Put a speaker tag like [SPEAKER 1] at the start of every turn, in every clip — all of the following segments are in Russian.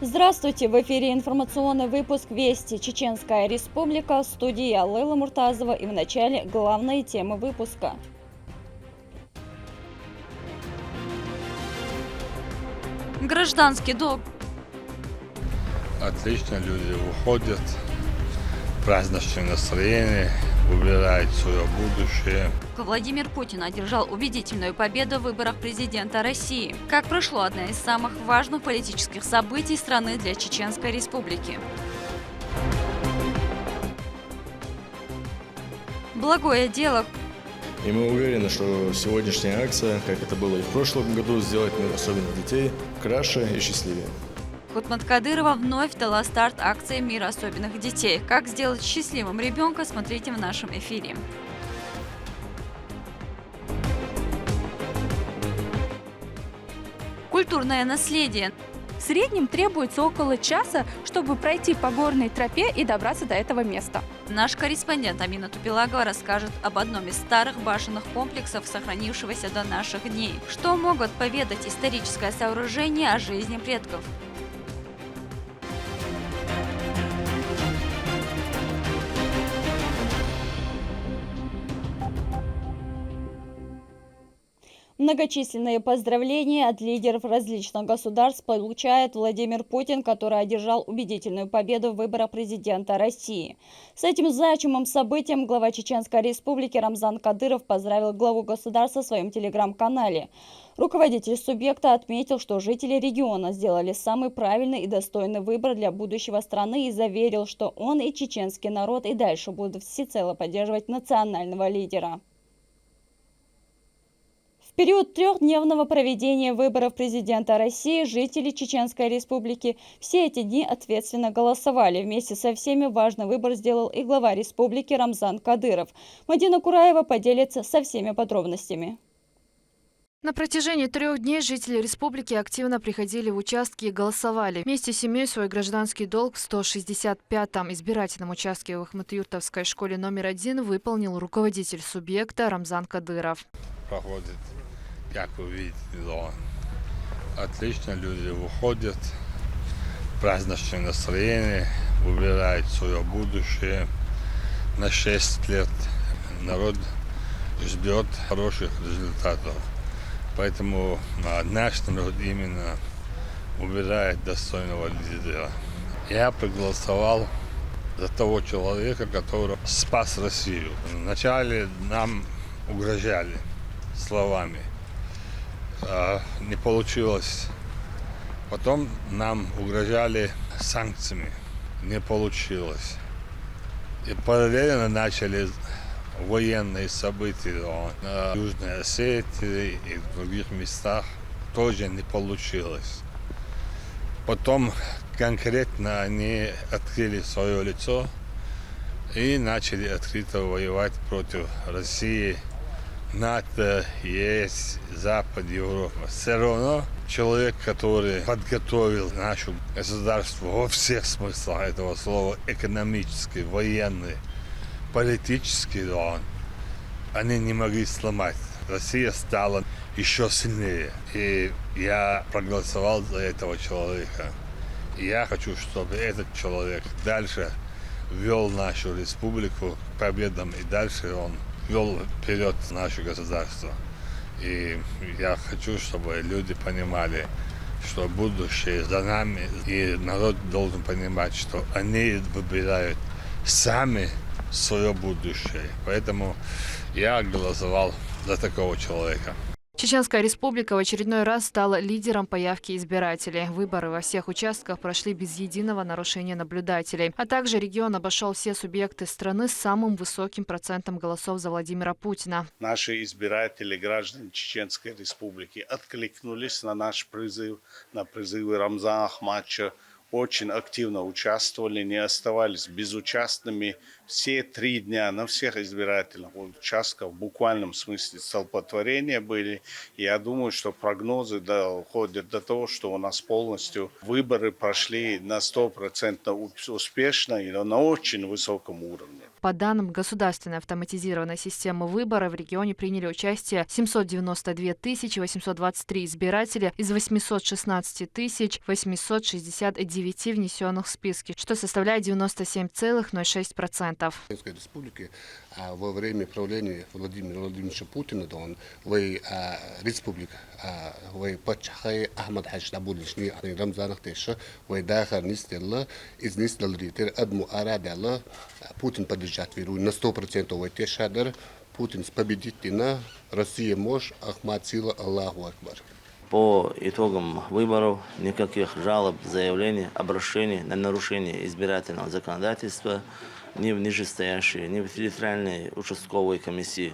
[SPEAKER 1] Здравствуйте! В эфире информационный выпуск «Вести. Чеченская Республика». В студии я, Лейла Муртазова, и в начале главные темы выпуска. Гражданский долг.
[SPEAKER 2] Отлично, люди выходят, праздничное настроение, выбирают свое будущее.
[SPEAKER 1] Владимир Путин одержал убедительную победу в выборах президента России. Как прошло одно из самых важных политических событий страны для Чеченской Республики. Благое дело.
[SPEAKER 3] И мы уверены, что сегодняшняя акция, как это было и в прошлом году, сделает мир, особенно детей, краше и счастливее.
[SPEAKER 1] Хутмат Кадырова вновь дала старт акции «Мир особенных детей». Как сделать счастливым ребенка, смотрите в нашем эфире. Культурное наследие.
[SPEAKER 4] В среднем требуется около часа, чтобы пройти по горной тропе и добраться до этого места.
[SPEAKER 1] Наш корреспондент Амина Тупилагова расскажет об одном из старых башенных комплексов, сохранившегося до наших дней. Что могут поведать историческое сооружение о жизни предков? Многочисленные поздравления от лидеров различных государств получает Владимир Путин, который одержал убедительную победу в выборах президента России. С этим значимым событием глава Чеченской Республики Рамзан Кадыров поздравил главу государства в своем телеграм-канале. Руководитель субъекта отметил, что жители региона сделали самый правильный и достойный выбор для будущего страны и заверил, что он и чеченский народ и дальше будут всецело поддерживать национального лидера. В период трехдневного проведения выборов президента России жители Чеченской Республики все эти дни ответственно голосовали. Вместе со всеми важный выбор сделал и глава республики Рамзан Кадыров. Мадина Кураева поделится со всеми подробностями.
[SPEAKER 5] На протяжении 3 дней жители республики активно приходили в участки и голосовали. Вместе с семьей свой гражданский долг в 165-м избирательном участке в Ахматюртовской школе номер 1 выполнил руководитель субъекта Рамзан Кадыров.
[SPEAKER 2] Проходит, как вы видите, отлично, люди выходят, праздничное настроение, выбирают свое будущее на 6 лет. Народ ждет хороших результатов. Поэтому наш народ именно выбирает достойного лидера. Я проголосовал за того человека, который спас Россию. Вначале нам угрожали словами. Не получилось. Потом нам угрожали санкциями. Не получилось. И параллельно начали военные события на Южной Осетии и в других местах. Тоже не получилось. Потом конкретно они открыли свое лицо и начали открыто воевать против России, НАТО, ЕС, Запад, Европа. Все равно человек, который подготовил наше государство во всех смыслах этого слова, экономический, военный, политический, они не могли сломать. Россия стала еще сильнее. И я проголосовал за этого человека. И я хочу, чтобы этот человек дальше вел нашу республику к победам, и дальше он вел вперед наше государство. И я хочу, чтобы люди понимали, что будущее за нами, и народ должен понимать, что они выбирают сами свое будущее. Поэтому я голосовал за такого человека.
[SPEAKER 5] Чеченская республика в очередной раз стала лидером по явке избирателей. Выборы во всех участках прошли без единого нарушения наблюдателей. А также регион обошел все субъекты страны с самым высоким процентом голосов за Владимира Путина.
[SPEAKER 6] Наши избиратели, граждане Чеченской республики, откликнулись на наш призыв, на призывы Рамзана Ахматовича. Очень активно участвовали, не оставались безучастными. Все 3 дня на всех избирательных участках в буквальном смысле столпотворения были. И я думаю, что прогнозы доходят до того, что у нас полностью выборы прошли на 100% успешно и на очень высоком уровне.
[SPEAKER 5] По данным государственной автоматизированной системы выбора, в регионе приняли участие 792 823 избирателя из 816 869 внесенных в списки, что составляет 97,06%.
[SPEAKER 7] Чеченской республики во время правления Владимира Владимировича Путина, республика, Пачхай Ахмад Хадж Дабулишни, Рамзанах Теша, Дахар Нистелла, из Нистелритер, Адму Арадала, Путин поддержать веру на 100%, Тешадер, Путин победитель, Россия мощь, Ахмад сила, Аллаху Акбар.
[SPEAKER 8] По итогам выборов никаких жалоб, заявлений, обращений на нарушение избирательного законодательства ни в нижестоящей, ни в территориальной участковой комиссии,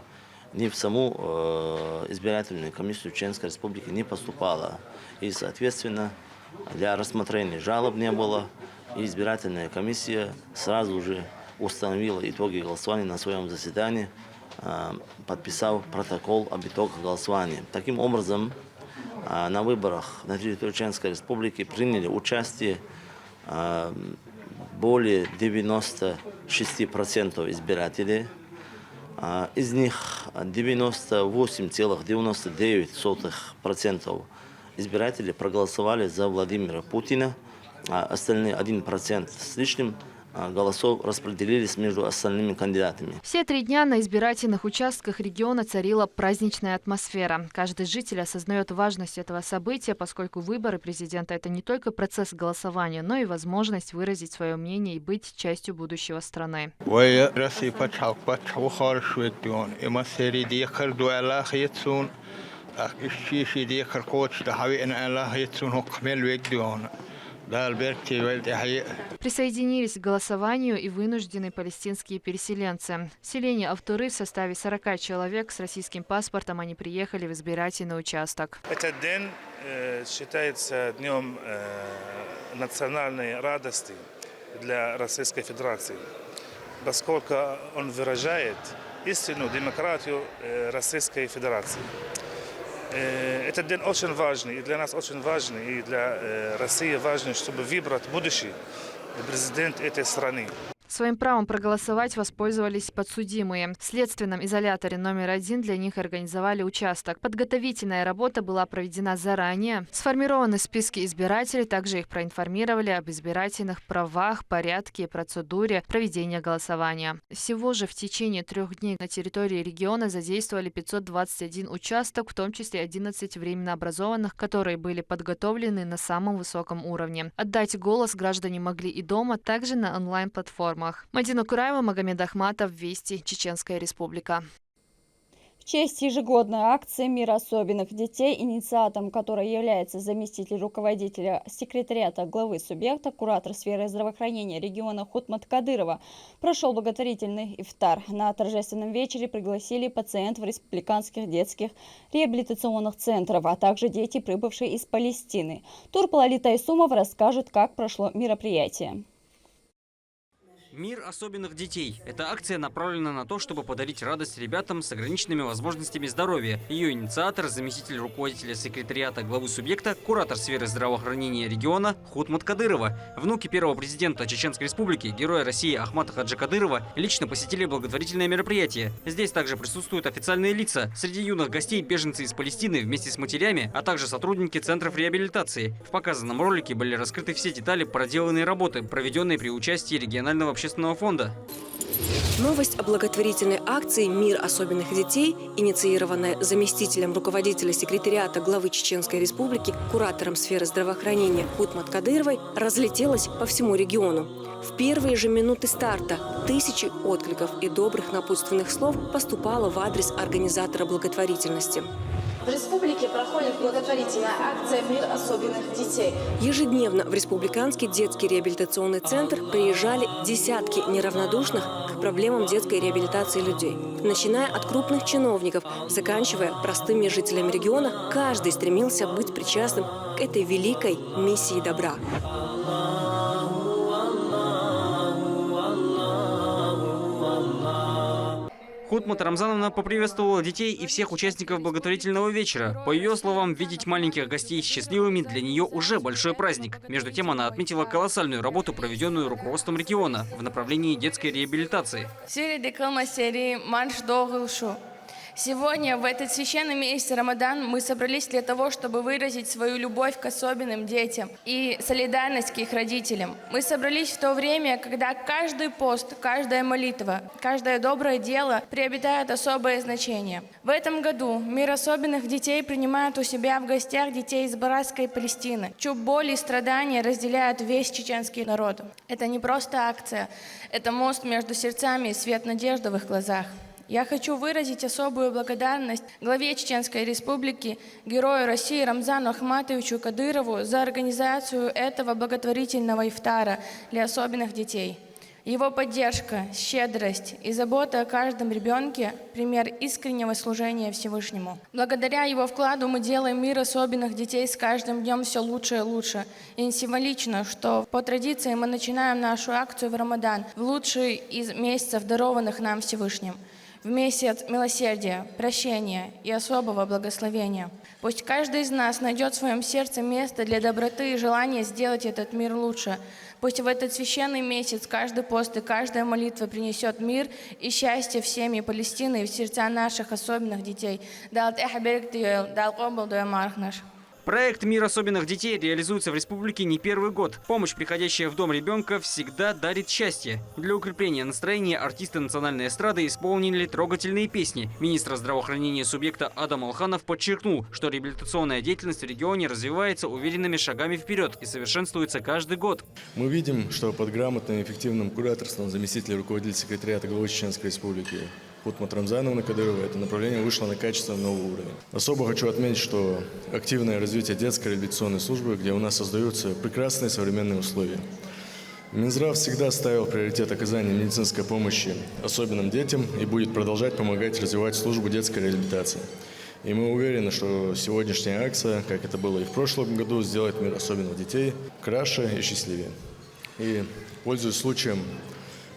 [SPEAKER 8] ни в саму избирательную комиссию Чеченской Республики не поступало. И, соответственно, для рассмотрения жалоб не было. И избирательная комиссия сразу же установила итоги голосования на своем заседании, подписав протокол об итогах голосования. Таким образом, на выборах на территории Чеченской Республики приняли участие более 96% избирателей. Из них 98,99% избирателей проголосовали за Владимира Путина, а остальные 1% с лишним голосов распределились между остальными кандидатами.
[SPEAKER 5] Все 3 дня на избирательных участках региона царила праздничная атмосфера. Каждый житель осознает важность этого события, поскольку выборы президента – это не только процесс голосования, но и возможность выразить свое мнение и быть частью будущего страны. Присоединились к голосованию и вынужденные палестинские переселенцы. Селение Автуры в составе 40 человек с российским паспортом, они приехали в избирательный участок.
[SPEAKER 9] Этот день считается днем национальной радости для Российской Федерации, поскольку он выражает истинную демократию Российской Федерации. Этот день очень важный, и для нас очень важный, и для России важно, чтобы выбрать будущий президент этой страны.
[SPEAKER 5] Своим правом проголосовать воспользовались подсудимые. В следственном изоляторе номер 1 для них организовали участок. Подготовительная работа была проведена заранее. Сформированы списки избирателей, также их проинформировали об избирательных правах, порядке и процедуре проведения голосования. Всего же в течение 3 дней на территории региона задействовали 521 участок, в том числе 11 временно образованных, которые были подготовлены на самом высоком уровне. Отдать голос граждане могли и дома, также на онлайн-платформах. Мадина Кураева, Магомед Ахматов, Вести, Чеченская Республика.
[SPEAKER 1] В честь ежегодной акции «Мир особенных детей», инициатором которой является заместитель руководителя секретариата главы субъекта, куратор сферы здравоохранения региона Хутмат Кадырова, прошел благотворительный ифтар. На торжественном вечере пригласили пациентов республиканских детских реабилитационных центров, а также дети, прибывшие из Палестины. Турпал Тайсумов расскажет, как прошло мероприятие.
[SPEAKER 10] «Мир особенных детей» – это акция направлена на то, чтобы подарить радость ребятам с ограниченными возможностями здоровья. Ее инициатор – заместитель руководителя секретариата главы субъекта, куратор сферы здравоохранения региона Хутмат Кадырова. Внуки первого президента Чеченской Республики, героя России Ахмата Хаджи Кадырова, лично посетили благотворительное мероприятие. Здесь также присутствуют официальные лица. Среди юных гостей – беженцы из Палестины вместе с матерями, а также сотрудники центров реабилитации. В показанном ролике были раскрыты все детали проделанной работы, проведенной при участии регионального общественного фонда.
[SPEAKER 11] Новость о благотворительной акции «Мир особенных детей», инициированная заместителем руководителя секретариата главы Чеченской Республики, куратором сферы здравоохранения Хутмат Кадыровой, разлетелась по всему региону. В первые же минуты старта тысячи откликов и добрых напутственных слов поступало в адрес организатора благотворительности.
[SPEAKER 12] В республике проходит благотворительная акция «Мир особенных детей».
[SPEAKER 11] Ежедневно в Республиканский детский реабилитационный центр приезжали десятки неравнодушных к проблемам детской реабилитации людей. Начиная от крупных чиновников, заканчивая простыми жителями региона, каждый стремился быть причастным к этой великой миссии добра.
[SPEAKER 10] Хутмат Рамзановна поприветствовала детей и всех участников благотворительного вечера. По ее словам, видеть маленьких гостей счастливыми для нее уже большой праздник. Между тем, она отметила колоссальную работу, проведенную руководством региона в направлении детской реабилитации.
[SPEAKER 12] Сегодня, в этот священный месяц Рамадан, мы собрались для того, чтобы выразить свою любовь к особенным детям и солидарность к их родителям. Мы собрались в то время, когда каждый пост, каждая молитва, каждое доброе дело приобретает особое значение. В этом году мир особенных детей принимает у себя в гостях детей из братской Палестины, чью боль и страдания разделяют весь чеченский народ. Это не просто акция, это мост между сердцами и свет надежды в их глазах. Я хочу выразить особую благодарность главе Чеченской Республики, герою России Рамзану Ахматовичу Кадырову за организацию этого благотворительного ифтара для особенных детей. Его поддержка, щедрость и забота о каждом ребенке – пример искреннего служения Всевышнему. Благодаря его вкладу мы делаем мир особенных детей с каждым днем все лучше и лучше. И символично, что по традиции мы начинаем нашу акцию в Рамадан, в лучший из месяцев, дарованных нам Всевышним. В месяц милосердия, прощения и особого благословения. Пусть каждый из нас найдет в своем сердце место для доброты и желания сделать этот мир лучше. Пусть в этот священный месяц каждый пост и каждая молитва принесет мир и счастье в семьи Палестины и в сердца наших особенных детей.
[SPEAKER 10] Проект «Мир особенных детей» реализуется в республике не первый год. Помощь, приходящая в дом ребенка, всегда дарит счастье. Для укрепления настроения артисты национальной эстрады исполнили трогательные песни. Министр здравоохранения субъекта Адам Алханов подчеркнул, что реабилитационная деятельность в регионе развивается уверенными шагами вперед и совершенствуется каждый год.
[SPEAKER 3] Мы видим, что под грамотным и эффективным кураторством заместителя руководителя секретариата главы Чеченской Республики Хутмат Рамзановны Кадыровой это направление вышло на качественно новый уровень. Особо хочу отметить, что активное развитие детской реабилитационной службы, где у нас создаются прекрасные современные условия. Минздрав всегда ставил приоритет оказания медицинской помощи особенным детям и будет продолжать помогать развивать службу детской реабилитации. И мы уверены, что сегодняшняя акция, как это было и в прошлом году, сделает мир особенных детей краше и счастливее. И, пользуясь случаем,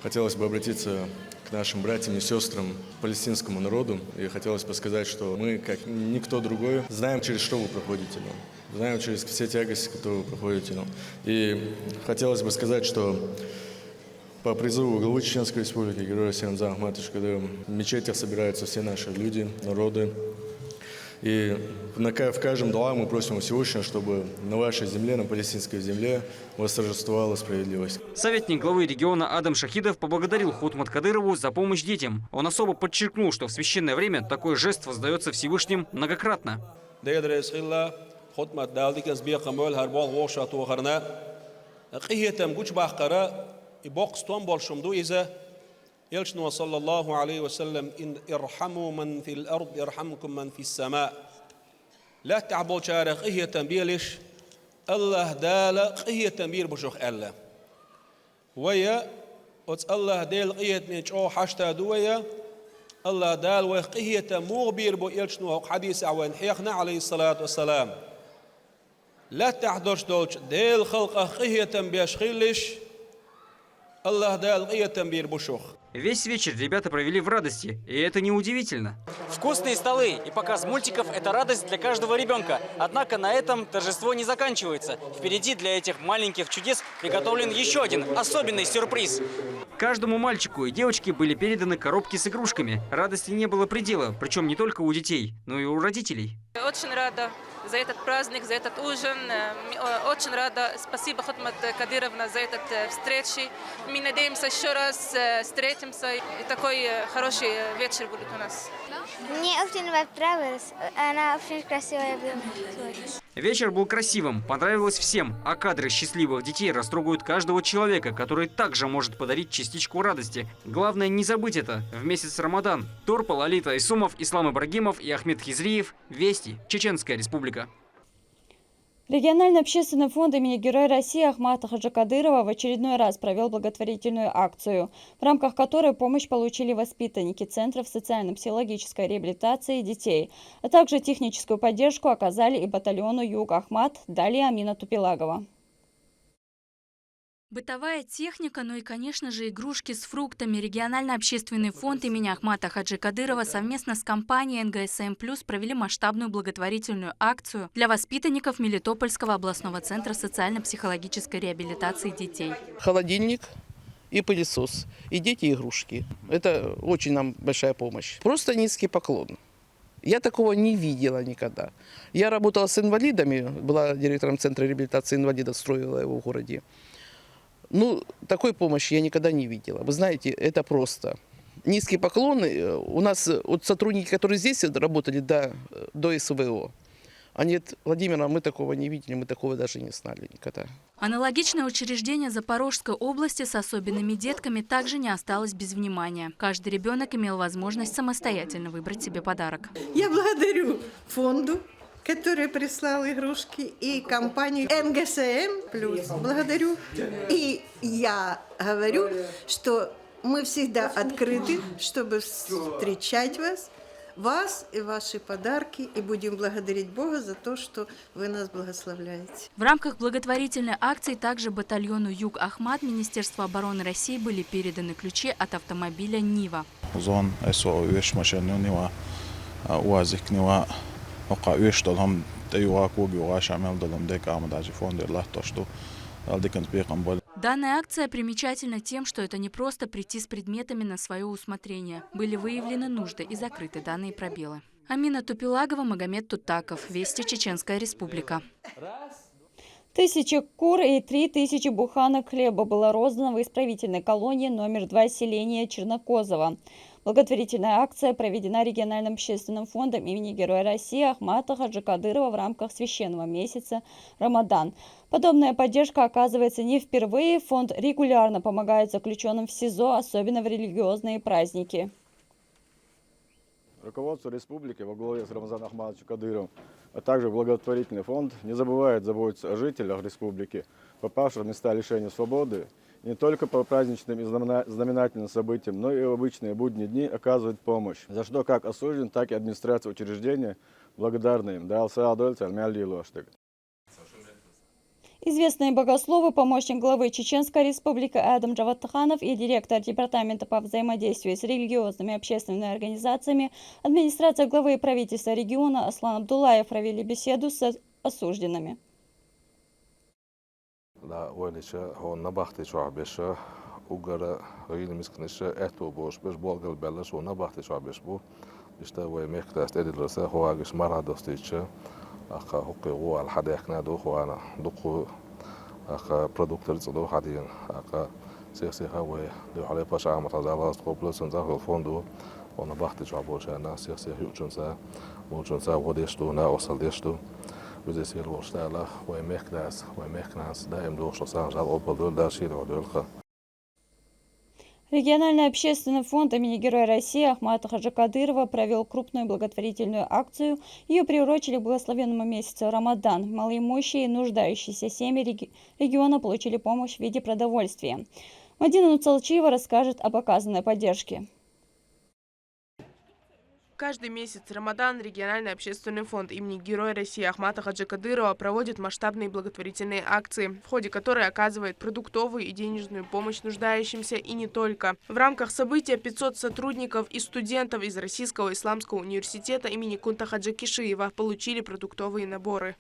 [SPEAKER 3] хотелось бы обратиться к нашим братьям и сестрам, палестинскому народу. И хотелось бы сказать, что мы, как никто другой, знаем, через что вы проходите. Знаем через все тягости, которые вы проходите. И хотелось бы сказать, что по призыву главы Чеченской Республики, героя России Рамзана Ахматовича Кадырова, в мечетях собираются все наши люди, народы. И в каждом дуа мы просим Всевышнего, чтобы на вашей земле, на палестинской земле, восторжествовала справедливость.
[SPEAKER 10] Советник главы региона Адам Шахидов поблагодарил Хутмат Кадырову за помощь детям. Он особо подчеркнул, что в священное время такой жест воздается Всевышним многократно.
[SPEAKER 13] يلشنو صلى الله عليه وسلم إن ارحموا من في الأرض يرحمكم من في السماء لا تعبوا شارق إيه تنبيلش الله دال إيه تنبيل بشوخ الله ويا الله دال إيه نجوا حشتا دويا الله دال وإيه تمغبير بو يلشنو حديث عوان حيقنا عليه الصلاة والسلام لا تحضرش دولش دال خلق إيه تنبيش خيلش الله دال إيه تنبيل بشوخ.
[SPEAKER 10] Весь вечер ребята провели в радости, и это неудивительно. Вкусные столы и показ мультиков – это радость для каждого ребенка. Однако на этом торжество не заканчивается. Впереди для этих маленьких чудес приготовлен еще один особенный сюрприз. Каждому мальчику и девочке были переданы коробки с игрушками. Радости не было предела, причем не только у детей, но и у родителей.
[SPEAKER 14] Очень рада за этот праздник, за этот ужин. Очень рада. Спасибо, Хутмат Кадыровна, за этот встречи. Мы надеемся еще раз встретимся. И такой хороший вечер будет у нас.
[SPEAKER 15] Мне очень понравилось. Она очень красивая была сегодня.
[SPEAKER 10] Вечер был красивым, понравилось всем, а кадры счастливых детей растрогают каждого человека, который также может подарить частичку радости. Главное не забыть это в месяц Рамадан. Турпа, Лолита Исумов, Ислам Ибрагимов и Ахмед Хизриев. Вести. Чеченская Республика.
[SPEAKER 1] Региональный общественный фонд имени Героя России Ахмата Хаджи Кадырова в очередной раз провел благотворительную акцию, в рамках которой помощь получили воспитанники Центров социально-психологической реабилитации детей, а также техническую поддержку оказали и батальону Юг Ахмат, далее Амина Тупилагова.
[SPEAKER 16] Бытовая техника, ну и, конечно же, игрушки с фруктами. Региональный общественный фонд имени Ахмата Хаджи Кадырова совместно с компанией НГСМ+ провели масштабную благотворительную акцию для воспитанников Мелитопольского областного центра социально-психологической реабилитации детей.
[SPEAKER 17] Холодильник и пылесос, и дети, и игрушки. Это очень нам большая помощь. Просто низкий поклон. Я такого не видела никогда. Я работала с инвалидами, была директором центра реабилитации инвалидов, строила его в городе. Ну, такой помощи я никогда не видела. Вы знаете, это просто. Низкий поклон. У нас вот сотрудники, которые здесь работали до СВО, они говорят: Владимир, мы такого не видели, мы такого даже не знали никогда.
[SPEAKER 16] Аналогичное учреждение Запорожской области с особенными детками также не осталось без внимания. Каждый ребенок имел возможность самостоятельно выбрать себе подарок.
[SPEAKER 18] Я благодарю фонду, который прислал игрушки, и компанию НГСМ+. Благодарю. И я говорю, что мы всегда открыты, чтобы встречать вас и ваши подарки, и будем благодарить Бога за то, что вы нас благословляете.
[SPEAKER 16] В рамках благотворительной акции также батальону Юг Ахмат Министерства обороны России были переданы ключи от автомобиля Нива. Данная акция примечательна тем, что это не просто прийти с предметами на свое усмотрение. Были выявлены нужды и закрыты данные пробелы. Амина Тупилагова, Магомед Тутаков. Вести, Чеченская Республика.
[SPEAKER 1] 1000 кур и 3000 буханок хлеба было роздано в исправительной колонии номер 2 селения Чернокозово. Благотворительная акция проведена региональным общественным фондом имени Героя России Ахмата Хаджи Кадырова в рамках священного месяца Рамадан. Подобная поддержка оказывается не впервые. Фонд регулярно помогает заключенным в СИЗО, особенно в религиозные праздники.
[SPEAKER 3] Руководство республики во главе с Рамазаном Ахматовичем Кадыровым, а также благотворительный фонд не забывает заботиться о жителях республики, попавших в места лишения свободы, не только по праздничным и знаменательным событиям, но и в обычные будние дни оказывает помощь, за что как осужден, так и администрация учреждения благодарна им.
[SPEAKER 1] Известные богословы, помощник главы Чеченской Республики Адам Джаваттаханов и директор департамента по взаимодействию с религиозными и общественными организациями, администрация главы и правительства региона Аслан Абдуллаев провели беседу с осужденными.
[SPEAKER 19] продукты хадин сехсеха ве дохале паша матазала скоплосен за фонду он бахты жабошана сехсех ючунса мочунса водешту на осалдешту وزي الوشتالة ومكناس دائم دوش صار جال أوبدول داشين ودولخا.
[SPEAKER 1] Региональный общественный фонд имени Героя России Ахмата Хаджи Кадырова провел крупную благотворительную акцию. Ее приурочили к благословенному месяцу Рамадан. Малоимущие и нуждающиеся семьи региона получили помощь в виде продовольствия. Мадина Нуцалчиева расскажет об оказанной поддержке.
[SPEAKER 20] Каждый месяц Рамадан региональный общественный фонд имени Героя России Ахмата Хаджи Кадырова проводит масштабные благотворительные акции, в ходе которой оказывает продуктовую и денежную помощь нуждающимся и не только. В рамках события 500 сотрудников и студентов из Российского исламского университета имени Кунта Хаджи Кишиева получили продуктовые наборы.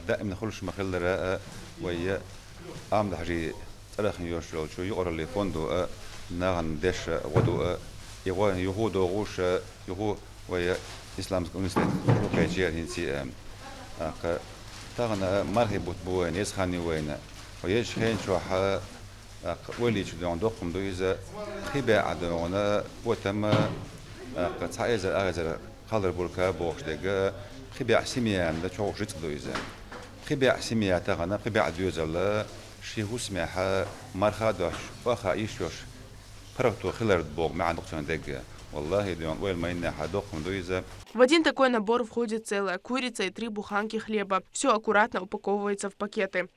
[SPEAKER 21] إسلامك ونسيت وكاجير نسي تاغنا مرحبا بوين يسخاني وين ويش خين شو ح ولي شو عندكم دو إذا خباء عدونا وتم قد سعيز الأغزر خالر بولكا بوش دقة خباء سميان ده شو جت دو إذا خباء سميان تاغنا خباء دوزلا شيء هو سماحة مرخادش وخا يشوش فرقتو خلر بوق مع نقطة دقة.
[SPEAKER 20] В один такой набор входит целая курица и 3 буханки хлеба. Все аккуратно упаковывается в пакеты.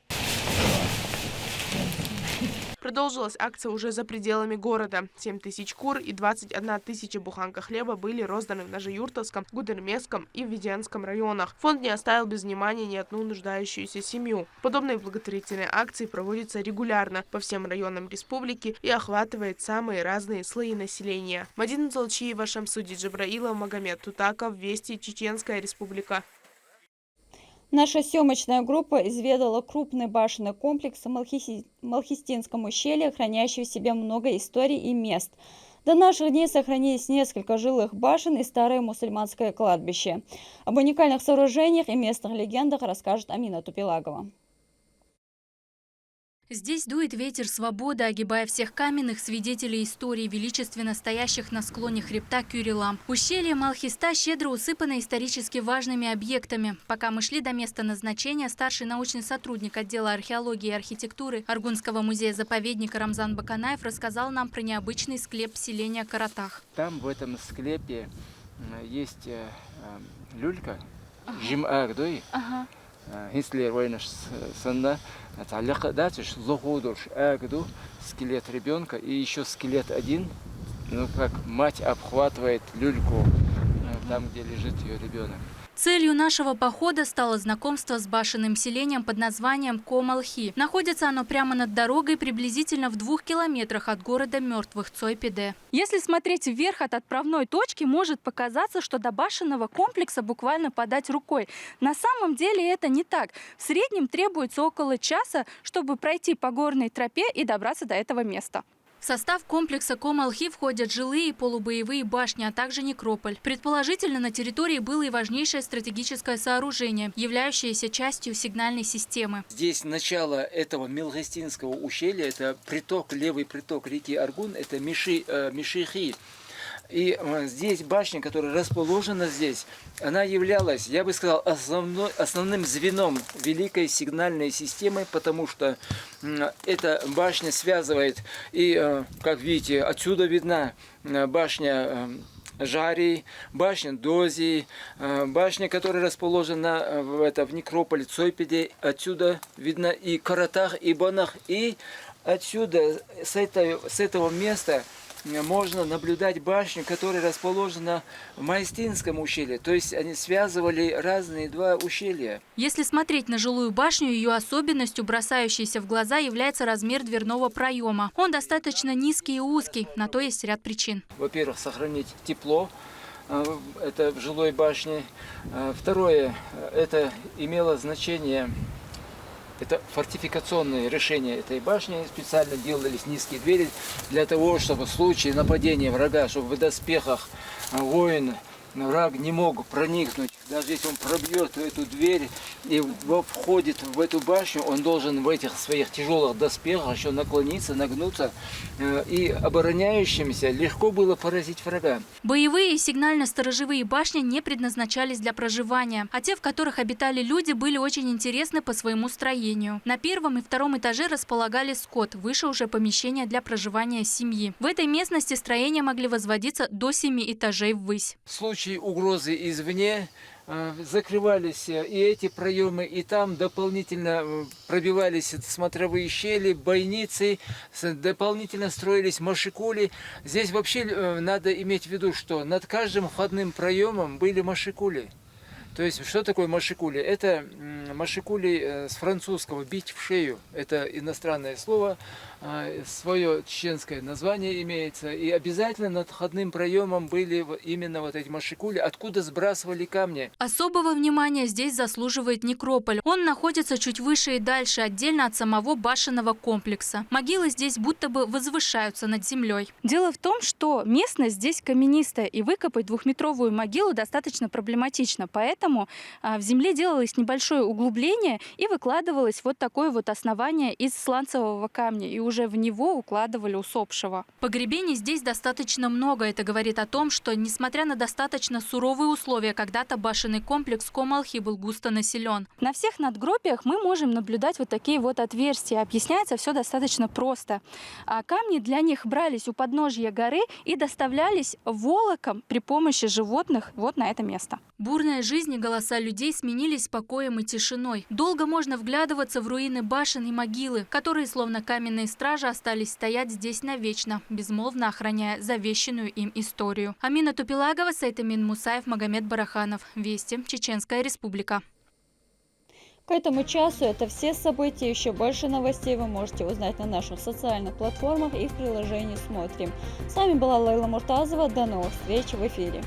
[SPEAKER 20] Продолжилась акция уже за пределами города. 7 тысяч кур и 21 тысяча буханка хлеба были розданы в Ножеюртовском, Гудермесском и Введенском районах. Фонд не оставил без внимания ни одну нуждающуюся семью. Подобные благотворительные акции проводятся регулярно по всем районам республики и охватывает самые разные слои населения. Мадина Залчиева, Шамсуди Джабраилов, Магомед Тутаков, Вести, Чеченская республика.
[SPEAKER 1] Наша съемочная группа изведала крупный башенный комплекс в Малхистинском ущелье, хранящий в себе много историй и мест. До наших дней сохранились несколько жилых башен и старое мусульманское кладбище. Об уникальных сооружениях и местных легендах расскажет Амина Тупилагова.
[SPEAKER 16] Здесь дует ветер свободы, огибая всех каменных свидетелей истории, величественно стоящих на склоне хребта Кюрилам. Ущелье Малхиста щедро усыпано исторически важными объектами. Пока мы шли до места назначения, старший научный сотрудник отдела археологии и архитектуры Аргунского музея-заповедника Рамзан Баканаев рассказал нам про необычный склеп селения Каратах.
[SPEAKER 4] Там, в этом склепе, есть люлька, жим-агдой. Хислер войнаш санда, дальше лохудуш агду, скелет ребенка и еще скелет один, ну как мать обхватывает люльку там, где лежит ее ребенок.
[SPEAKER 16] Целью нашего похода стало знакомство с башенным селением под названием Комалхи. Находится оно прямо над дорогой, приблизительно в 2 километрах от города мертвых Цойпеде. Если смотреть вверх от отправной точки, может показаться, что до башенного комплекса буквально подать рукой. На самом деле это не так. В среднем требуется около часа, чтобы пройти по горной тропе и добраться до этого места. В состав комплекса Комалхи входят жилые и полубоевые башни, а также некрополь. Предположительно, на территории было и важнейшее стратегическое сооружение, являющееся частью сигнальной системы.
[SPEAKER 4] Здесь начало этого Малхистинского ущелья, это приток, левый приток реки Аргун, это Мишихи. И здесь башня, которая расположена здесь, она являлась, я бы сказал, основным звеном великой сигнальной системы, потому что эта башня связывает, и, как видите, отсюда видна башня Жарий, башня Дози, башня, которая расположена в некрополе Цойпеде, отсюда видно и Каратах, и Банах, и отсюда, с этого места, можно наблюдать башню, которая расположена в Майстинском ущелье. То есть они связывали разные два ущелья.
[SPEAKER 16] Если смотреть на жилую башню, ее особенностью, бросающейся в глаза, является размер дверного проема. Он достаточно низкий и узкий, на то есть ряд причин.
[SPEAKER 4] Во-первых, сохранить тепло. Это в жилой башне. Второе, это имело значение. Это фортификационные решения этой башни. Специально делались низкие двери для того, чтобы в случае нападения врага, чтобы в доспехах воин, враг не мог проникнуть. Даже если он пробьет эту дверь и входит в эту башню, он должен в этих своих тяжелых доспехах еще наклониться, нагнуться. И обороняющимся легко было поразить врага.
[SPEAKER 16] Боевые и сигнально-сторожевые башни не предназначались для проживания, а те, в которых обитали люди, были очень интересны по своему строению. На первом и втором этаже располагали скот, выше уже помещения для проживания семьи. В этой местности строения могли возводиться до 7 этажей ввысь.
[SPEAKER 4] В случае угрозы извне закрывались и эти проемы, и там дополнительно пробивались смотровые щели, бойницы, дополнительно строились машикули. Здесь вообще надо иметь в виду, что над каждым входным проемом были машикули. То есть, что такое машикули? Это машикули с французского «бить в шею». Это иностранное слово, свое чеченское название имеется. И обязательно над входным проемом были именно вот эти машикули, откуда сбрасывали камни.
[SPEAKER 16] Особого внимания здесь заслуживает некрополь. Он находится чуть выше и дальше, отдельно от самого башенного комплекса. Могилы здесь будто бы возвышаются над землей. Дело в том, что местность здесь каменистая, и выкопать 2-метровую могилу достаточно проблематично. Поэтому в земле делалось небольшое углубление и выкладывалось вот такое вот основание из сланцевого камня. И уже в него укладывали усопшего. Погребений здесь достаточно много. Это говорит о том, что, несмотря на достаточно суровые условия, когда-то башенный комплекс Комалхи был густо населен. На всех надгробиях мы можем наблюдать вот такие вот отверстия. Объясняется все достаточно просто. Камни для них брались у подножья горы и доставлялись волоком при помощи животных вот на это место. Бурная жизнь жизни голоса людей сменились покоем и тишиной. Долго можно вглядываться в руины башен и могилы, которые, словно каменные стражи, остались стоять здесь навечно, безмолвно охраняя завещанную им историю. Амина Тупилагова, Сайтамин Мусаев, Магомед Бараханов. Вести. Чеченская Республика.
[SPEAKER 1] К этому часу это все события. Еще больше новостей вы можете узнать на наших социальных платформах и в приложении «Смотрим». С вами была Лейла Муртазова. До новых встреч в эфире.